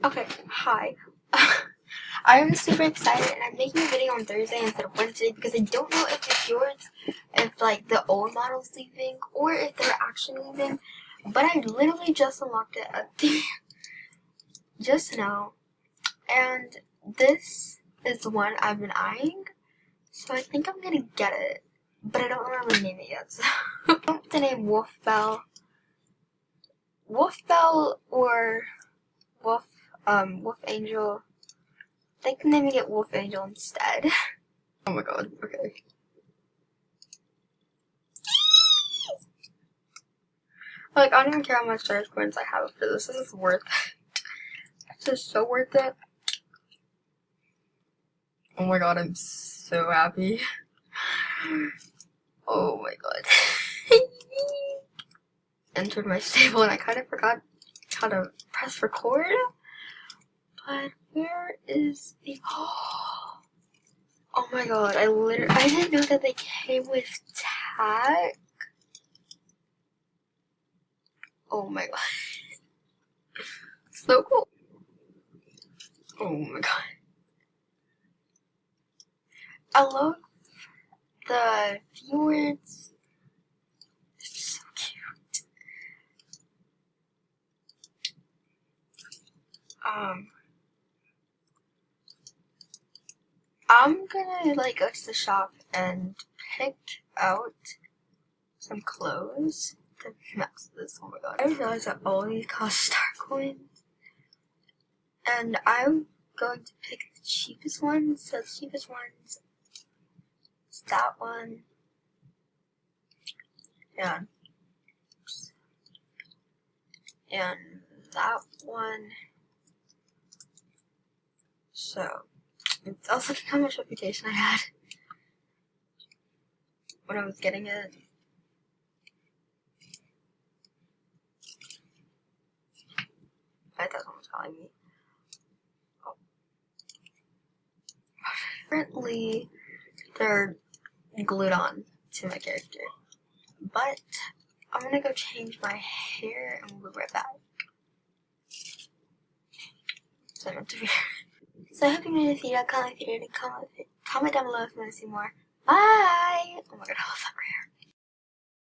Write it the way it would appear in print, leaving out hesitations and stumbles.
Okay, hi. I'm super excited and I'm making a video on Thursday instead of Wednesday because I don't know if the fjords, if like the old model's leaving or if they're actually leaving. But I literally just unlocked it at the just now. And this is the one I've been eyeing. So I think I'm gonna get it. But I don't remember the name it yet. So I want the name Wolf Bell or Wolf Angel. I think I'm naming it Wolf Angel instead. Oh my god, okay. Like, I don't even care how much charge points I have for this. This is worth it. This is so worth it. Oh my god, I'm so happy. Oh my god. Entered my stable and I kind of forgot how to press record. But where is the... Oh my god, I didn't know that they came with tag. Oh my god. So cool. Oh my god. I love the fjords. It's so cute. I'm gonna like go to the shop and pick out some clothes to max this. Oh my god. I realized that all these cost star coins. And I'm going to pick the cheapest ones. So the cheapest ones is that one. And that one. So it's also how much reputation I had when I was getting it. I thought someone was calling me. Oh. Apparently, they're glued on to my character. But I'm gonna go change my hair and we'll be right back. So I meant to be. So I hope you enjoyed this video. Comment down below if you want to see more. Bye! Oh my god, I love that.